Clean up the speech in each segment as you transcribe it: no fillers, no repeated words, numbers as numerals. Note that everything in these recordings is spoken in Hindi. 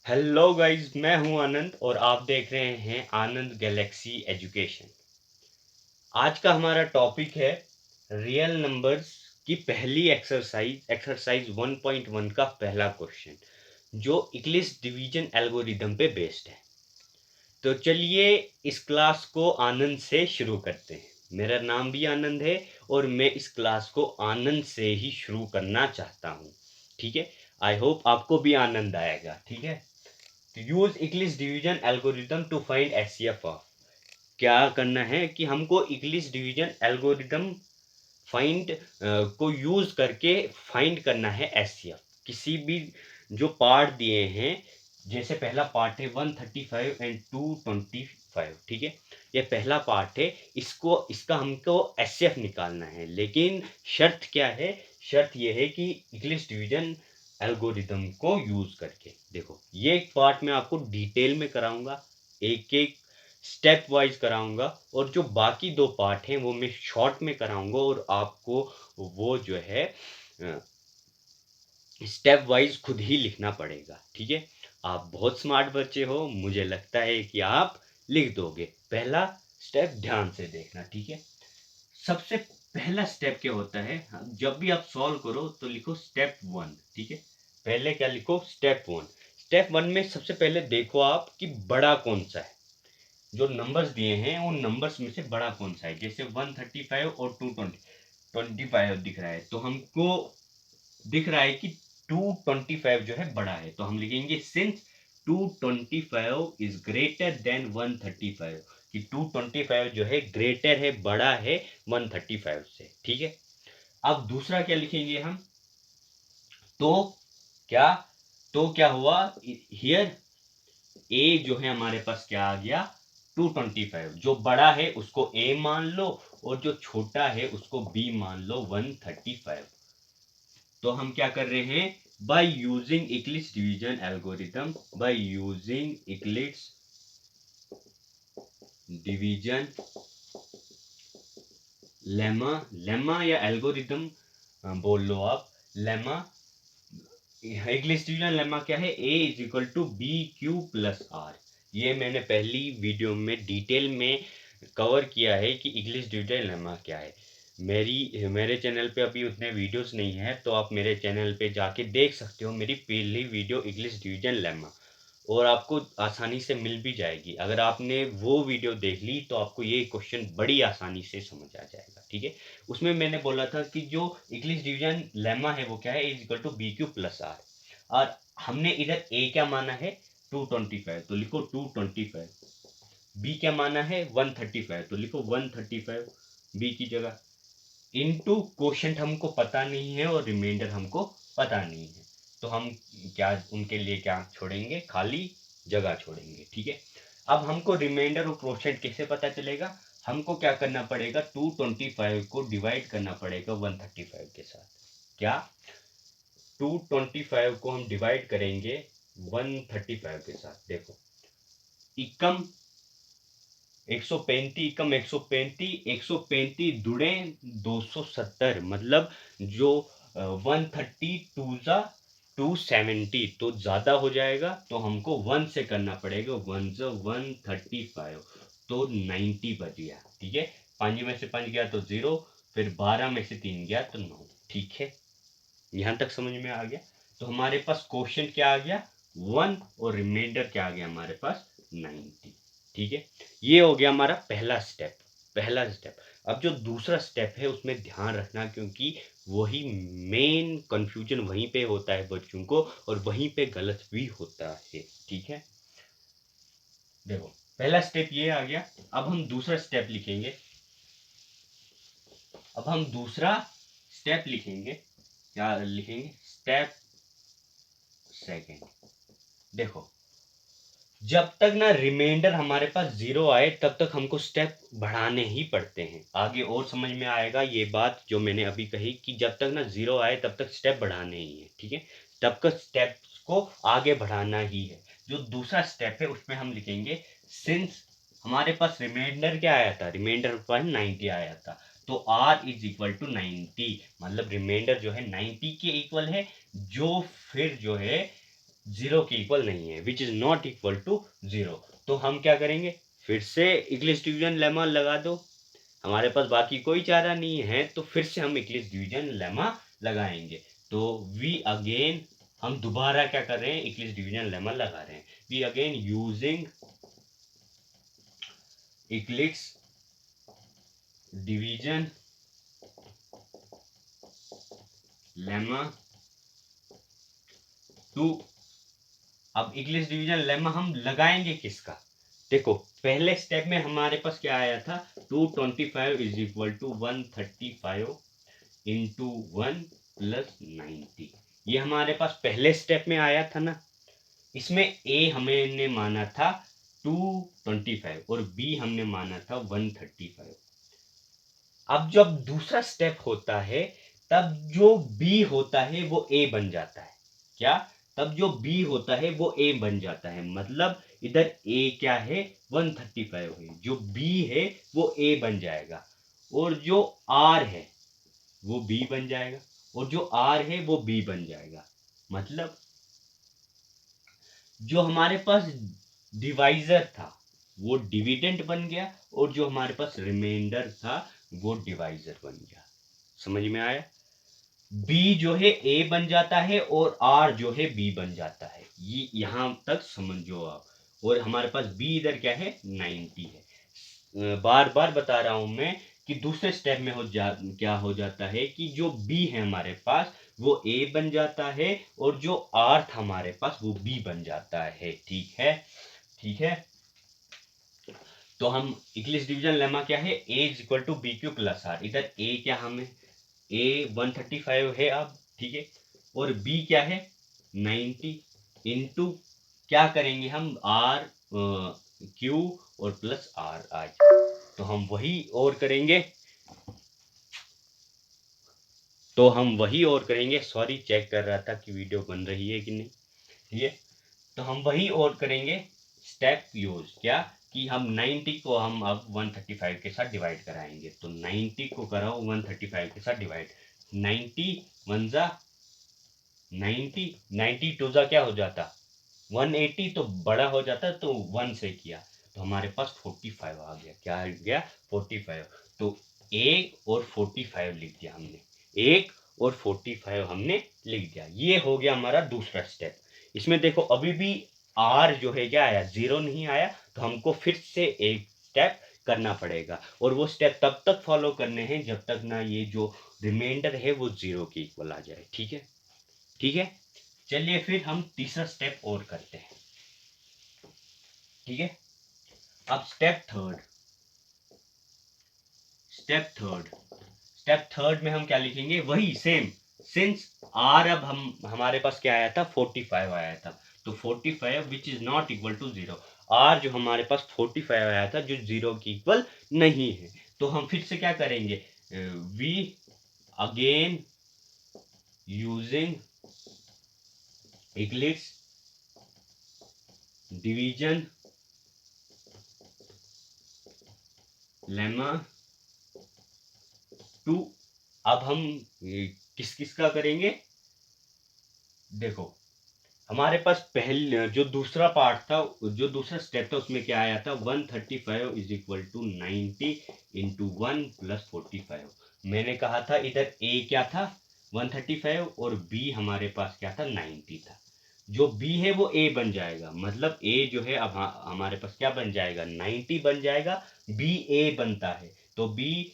हेलो गाइस, मैं हूं आनंद और आप देख रहे हैं आनंद गैलेक्सी एजुकेशन। आज का हमारा टॉपिक है रियल नंबर्स की पहली एक्सरसाइज 1.1 का पहला क्वेश्चन, जो इक्लिस डिवीजन एल्गोरिदम पे बेस्ड है। तो चलिए इस क्लास को आनंद से शुरू करते हैं। मेरा नाम भी आनंद है और मैं इस क्लास को आनंद से ही शुरू करना चाहता हूँ। ठीक है, आई होप आपको भी आनंद आएगा। ठीक है, use Euclid's division algorithm to find HCF of. क्या करना है कि हमको इक्लिस डिवीजन एल्गोरिदम फाइंड को यूज करके फाइंड करना है एचसीएफ किसी भी जो पार्ट दिए हैं। जैसे पहला पार्ट है 135 एंड 225। ठीक है, ये पहला पार्ट है। इसका हमको एचसीएफ निकालना है, लेकिन शर्त क्या है? शर्त यह है कि इक्लिस डिवीजन एल्गोरिदम को यूज करके। देखो, ये एक पार्ट मैं आपको डिटेल में कराऊंगा, एक एक स्टेप वाइज कराऊंगा, और जो बाकी दो पार्ट हैं वो मैं शॉर्ट में कराऊंगा और आपको वो जो है स्टेप वाइज खुद ही लिखना पड़ेगा। ठीक है, आप बहुत स्मार्ट बच्चे हो, मुझे लगता है कि आप लिख दोगे। पहला स्टेप ध्यान से देखना। ठीक है, सबसे पहला स्टेप क्या होता है? जब भी आप सॉल्व करो तो लिखो स्टेप 1। ठीक है, पहले क्या लिखो? स्टेप 1। स्टेप 1 में सबसे पहले देखो आप कि बड़ा कौन सा है। जो नंबर्स दिए हैं उन नंबर्स में से बड़ा कौन सा है। जैसे 135 और 225 दिख रहा है, तो हमको दिख रहा है कि 225 जो है बड़ा है, तो हम लिखेंगे सिंस 225 इज ग्रेटर देन 135, कि 225 जो है ग्रेटर है, बड़ा है 135 से। ठीक है, अब दूसरा क्या लिखेंगे हम? तो क्या तो क्या हुआ हियर? ए जो है हमारे पास क्या आ गया? 225। जो बड़ा है उसको ए मान लो और जो छोटा है उसको बी मान लो 135। तो हम क्या कर रहे हैं? By using Euclid's division algorithm, by using Euclid's division lemma, lemma या एल्गोरिथम बोल लो आप। लेमा, इक्लिप्स डिवीजन लेमा क्या है? A is equal to B Q plus R. ये मैंने पहली वीडियो में डिटेल में कवर किया है कि इक्लिप्स डिवीजन लेमा क्या है। मेरे चैनल पे अभी उतने वीडियोस नहीं है, तो आप मेरे चैनल पे जाके देख सकते हो मेरी पहली वीडियो इक्लिप्स डिवीजन लेमा, और आपको आसानी से मिल भी जाएगी। अगर आपने वो वीडियो देख ली तो आपको ये क्वेश्चन बड़ी आसानी से समझ आ जाएगा। ठीक है, उसमें मैंने बोला था कि जो इक्लिप्स डिवीजन लेमा है वो क्या है? Is equal to B Q plus R. और हमने इधर ए क्या माना है? 225, तो लिखो 225। बी क्या माना है? 135, तो लिखो 135 बी की जगह। इनटू क्वोशंट हमको पता नहीं है और रिमाइंडर हमको पता नहीं है, तो हम क्या उनके लिए क्या छोड़ेंगे? खाली जगह छोड़ेंगे। ठीक है, अब हमको रिमाइंडर और क्वोशंट कैसे पता चलेगा? हमको क्या करना पड़ेगा? 225 को डिवाइड करना पड़ेगा 135 के साथ। क्या? 225 को हम डिवाइड करेंगे 135 के साथ। देखो, इकम 135, कम 135, 135 दुड़े 270, मतलब जो 132 जा 270, तो ज्यादा हो जाएगा, तो हमको 1 से करना पड़ेगा। 1 से 135, तो 90 बच गया। ठीक है, 5 में से 5 गया तो 0, फिर 12 में से 3 गया तो 9। ठीक है, यहां तक समझ में आ गया? तो हमारे पास क्वेश्चन क्या आ गया? 1, और रिमाइंडर क्या आ गया हमारे पास? 90। ठीक है, ये हो गया हमारा पहला स्टेप। पहला स्टेप। अब जो दूसरा स्टेप है उसमें ध्यान रखना, क्योंकि वही मेन कंफ्यूजन वहीं पे होता है बच्चों को, और वहीं पे गलत भी होता है। ठीक है, देखो, पहला स्टेप ये आ गया। अब हम दूसरा स्टेप लिखेंगे। अब हम दूसरा स्टेप लिखेंगे। क्या लिखेंगे? Step second. देखो, जब तक ना रिमाइंडर हमारे पास 0 आए तब तक हमको स्टेप बढ़ाने ही पड़ते हैं। आगे और समझ में आएगा ये बात जो मैंने अभी कही, कि जब तक ना 0 आए तब तक स्टेप बढ़ाने ही है। ठीक है, तब तक स्टेप्स को आगे बढ़ाना ही है। जो दूसरा स्टेप है उसमें हम लिखेंगे सिंस हमारे पास रिमाइंडर क्या आया था? रिमाइंडर पर 90 आया था, तो r इज इक्वल टू 90, मतलब रिमाइंडर जो है 90 के इक्वल है। जो फिर जो है जीरो के इक्वल नहीं है, which is not equal to zero. तो हम क्या करेंगे, फिर से इक्लिप्स डिवीजन लेमा लगा दो, हमारे पास बाकी कोई चारा नहीं है, तो फिर से हम इक्लिप्स डिवीजन लेमा लगाएंगे। तो वी अगेन, हम दोबारा क्या कर रहे हैं, इक्लिप्स डिवीजन लेमा लगा रहे हैं। We again using Euclid's division lemma to, अब इक्लिप्स डिवीजन लेमा हम लगाएंगे किसका, देखो पहले स्टेप में हमारे पास क्या आया था, 225 is equal to 135 into 1 plus 90, ये हमारे पास पहले स्टेप में आया था ना। इसमें ए हमने माना था 225 और बी हमने माना था 135। अब जब दूसरा स्टेप होता है, तब जो बी होता है वो ए बन जाता है। क्या, तब जो बी होता है वो ए बन जाता है, मतलब इधर ए क्या है, 135 है, जो बी है वो ए बन जाएगा, और जो आर है वो बी बन जाएगा, और जो आर है वो बी बन जाएगा। मतलब जो हमारे पास डिवाइजर था वो डिविडेंड बन गया, और जो हमारे पास रिमाइंडर था वो डिवाइजर बन गया। समझ में आया, बी जो है ए बन जाता है और आर जो है बी बन जाता है, ये यहां तक समझो आप। और हमारे पास बी इधर क्या है, 90 है। बार बार बता रहा हूं मैं कि दूसरे स्टेप में क्या हो जाता है कि जो बी है हमारे पास वो ए बन जाता है, और जो आर था हमारे पास वो बी बन जाता है। ठीक है, ठीक है। तो हम इक्लिप्स डिवीजन लेमा क्या है, A is equal to B Q plus R, इधर ए क्या हमें, ए 135 है अब, ठीक है, और बी क्या है 90 इंटू क्या करेंगे हम, आर क्यू और प्लस आर आई, तो हम वही और करेंगे, सॉरी चेक कर रहा था कि वीडियो बन रही है कि नहीं। ठीक है, तो हम वही और करेंगे स्टेप यूज, क्या कि हम 90 को हम अब 135 के साथ डिवाइड कराएंगे, तो 90 को कराओ 135 के साथ डिवाइड, 90 वन जा 90, 90 टू जा क्या हो जाता 180, तो बड़ा हो जाता, तो 1 से किया, तो हमारे पास 45 आ गया, क्या आ गया 45। तो एक और 45 लिख दिया हमने, एक और 45 हमने लिख दिया, ये हो गया हमारा दूसरा स्टेप। इसमें देखो अभी भी आर जो है क्या आया, जीरो नहीं आया, तो हमको फिर से एक स्टेप करना पड़ेगा, और वो स्टेप तब तक फॉलो करने हैं जब तक ना ये जो रिमाइंडर है वो जीरो के इक्वल आ जाए। ठीक है, ठीक है, चलिए फिर हम तीसरा स्टेप और करते हैं। ठीक है, अब स्टेप थर्ड में हम क्या लिखेंगे, वही सेम, सिंस आर, अब हम हमारे पास क्या आया था 45 आया था, तो 45 which is not equal to zero, R जो हमारे पास 45 आया था जो जीरो की इक्वल नहीं है, तो हम फिर से क्या करेंगे, we again using Euclid's division lemma to, अब हम किस किस का करेंगे, देखो हमारे पास पहले जो दूसरा पार्ट था, जो दूसरा स्टेप था उसमें क्या आया था, 135 is equal to 90 into 1 plus 45। मैंने कहा था इधर ए क्या था 135 और बी हमारे पास क्या था 90 था, जो बी है वो ए बन जाएगा, मतलब ए जो है अब हमारे पास क्या बन जाएगा 90 बन जाएगा, बी ए बनता है, तो बी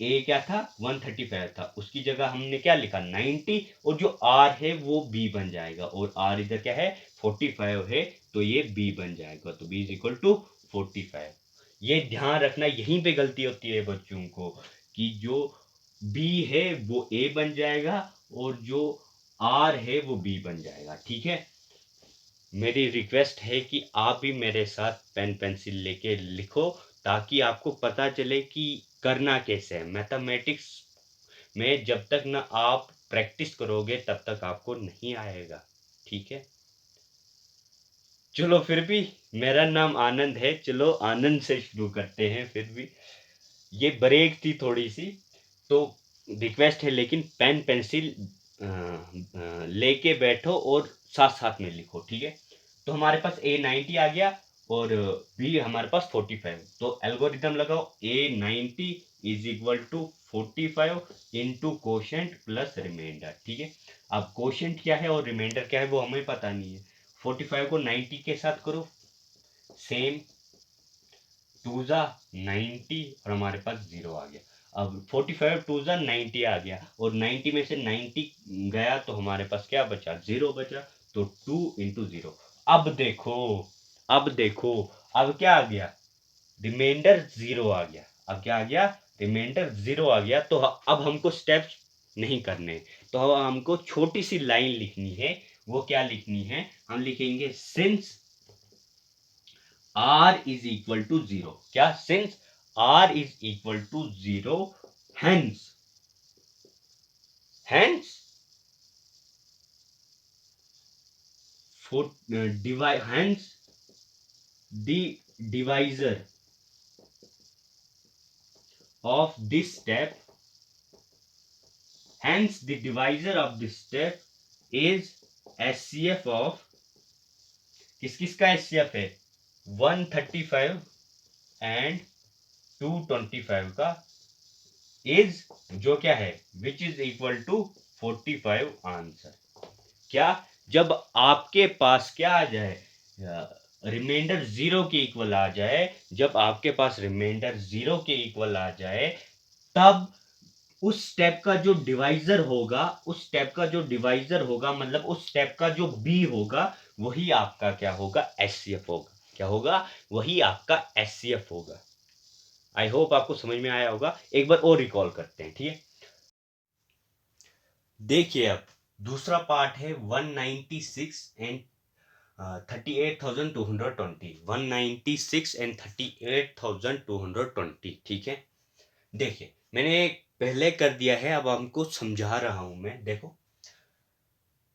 ए क्या था 135 था, उसकी जगह हमने क्या लिखा 90, और जो आर है वो बी बन जाएगा, और आर इधर क्या है 45 है, तो ये बी बन जाएगा, तो बी इज इक्वल टू 45। ये ध्यान रखना, यहीं पे गलती होती है बच्चों को, कि जो बी है वो ए बन जाएगा, और जो आर है वो बी बन जाएगा। ठीक है, मेरी रिक्वेस्ट है कि आप भी मेरे साथ पेन पेंसिल लेके लिखो, ताकि आपको पता चले कि करना कैसे है। मैथमेटिक्स में जब तक ना आप प्रैक्टिस करोगे तब तक आपको नहीं आएगा। ठीक है, चलो फिर भी मेरा नाम आनंद है, चलो आनंद से शुरू करते हैं। फिर भी ये ब्रेक थी थोड़ी सी, तो रिक्वेस्ट है, लेकिन पेन पेंसिल लेके बैठो और साथ साथ में लिखो, ठीक है। तो हमारे पास ए 90 आ गया और बी हमारे पास 45। तो एल्गोरिथम लगाओ, A 90 is equal to 45 into quotient plus remainder, ठीक है। अब कोशेंट क्या है और रिमाइंडर क्या है वो हमें पता नहीं है। 45 को 90 के साथ करो, सेम, टू जा 90 और हमारे पास 0 आ गया। अब 45 टू जा 90 आ गया और 90 में से 90 गया तो हमारे पास क्या बचा, 0 बचा। तो 2 इंटू 0। अब देखो, अब देखो, अब क्या आ गया, रिमाइंडर 0 आ गया। अब क्या आ गया, रिमाइंडर 0 आ गया। तो अब हमको स्टेप्स नहीं करने, तो अब हमको छोटी सी लाइन लिखनी है। वो क्या लिखनी है, हम लिखेंगे since r is equal to 0। क्या, since r is equal to 0, hence hence hence the divisor of this step, hence the divisor of this step is HCF of, किस किस का HCF है, 135 एंड 225 का, इज जो क्या है, which is equal to 45 answer. क्या, जब आपके पास क्या आ जाए, रिमाइंडर 0 के इक्वल आ जाए, जब आपके पास रिमाइंडर 0 के इक्वल आ जाए, तब उस स्टेप का जो डिवाइजर होगा, उस स्टेप का जो डिवाइजर होगा, मतलब उस स्टेप का जो बी होगा, वही आपका क्या होगा, एचसीएफ होगा। क्या होगा, वही आपका एचसीएफ होगा। आई होप आपको समझ में आया होगा। एक बार और रिकॉल करते हैं, ठीक है। देखिए, अब दूसरा पार्ट है 196 एंड 38,220, 196 एंड 38,220, ठीक है। देखिए, मैंने पहले कर दिया है, अब हमको समझा रहा हूं मैं। देखो,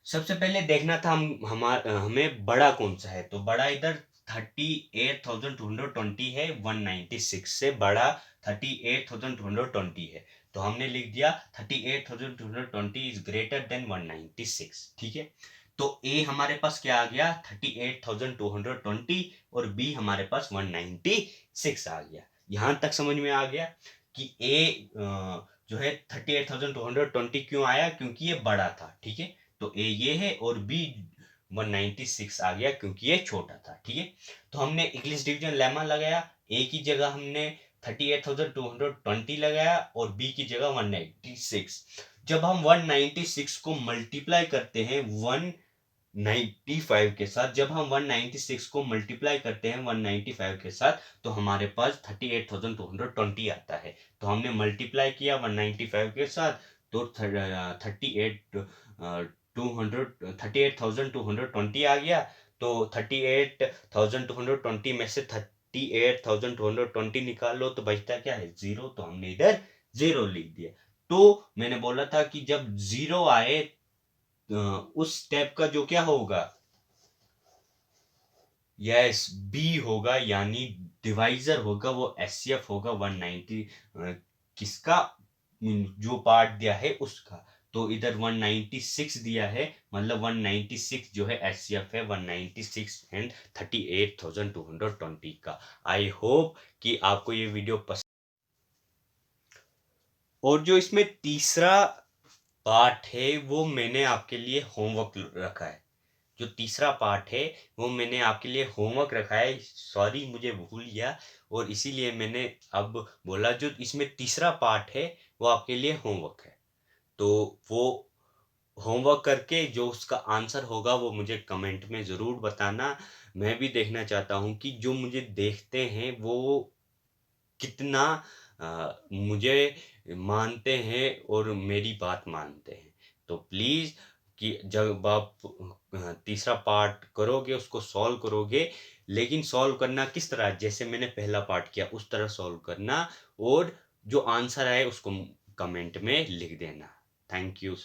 सबसे पहले देखना था हमें बड़ा कौन सा है। तो बड़ा इधर 38,220 है, 196 से बड़ा 38,220 है। तो हमने लिख दिया 38,220 इज ग्रेटर देन 196, ठीक है। तो ए हमारे पास क्या आ गया, 38,220 और बी हमारे पास 196 आ गया। यहां तक समझ में आ गया कि ए जो है 38,220 क्यों आया, क्योंकि ये बड़ा था, ठीक है। तो ए ये है और बी 196 आ गया क्योंकि ये छोटा था, ठीक है। तो हमने इंग्लिश डिवीजन लेमा लगाया, ए की जगह हमने 38,220 लगाया और बी की जगह 196। जब हम 196 को मल्टीप्लाई करते हैं 195 के साथ, जब हम 196 को मल्टीप्लाई करते हैं 195 के साथ, तो हमारे पास 38,220 आता है। तो हमने मल्टीप्लाई किया 195 के साथ, तो 38,220 आ गया। तो 38,220 में से 38,220 निकालो तो बचता क्या है, 0। तो हमने इधर 0 लिख दिया। तो मैंने बोला था कि जब 0 आए, उस स्टेप का जो क्या होगा, यस, बी होगा, यानी डिवाइजर होगा, वो एचसीएफ होगा 190, किसका, जो पार्ट दिया है उसका। तो इधर 196 दिया है, मतलब 196 जो है एचसीएफ है 196 एंड 38,220 का। आई होप कि आपको ये वीडियो पसंद। और जो इसमें तीसरा पार्ट है वो मैंने आपके लिए होमवर्क रखा है। जो तीसरा पार्ट है वो मैंने आपके लिए होमवर्क रखा है, सॉरी मुझे भूल गया, और इसीलिए मैंने अब बोला जो इसमें तीसरा पार्ट है वो आपके लिए होमवर्क है। तो वो होमवर्क करके जो उसका आंसर होगा वो मुझे कमेंट में ज़रूर बताना। मैं भी देखना चाहता हूँ कि जो मुझे देखते हैं वो कितना मुझे मानते हैं और मेरी बात मानते हैं। तो प्लीज़, कि जब आप तीसरा पार्ट करोगे, उसको सॉल्व करोगे, लेकिन सॉल्व करना किस तरह, जैसे मैंने पहला पार्ट किया उस तरह सॉल्व करना, और जो आंसर आए उसको कमेंट में लिख देना। Thank you.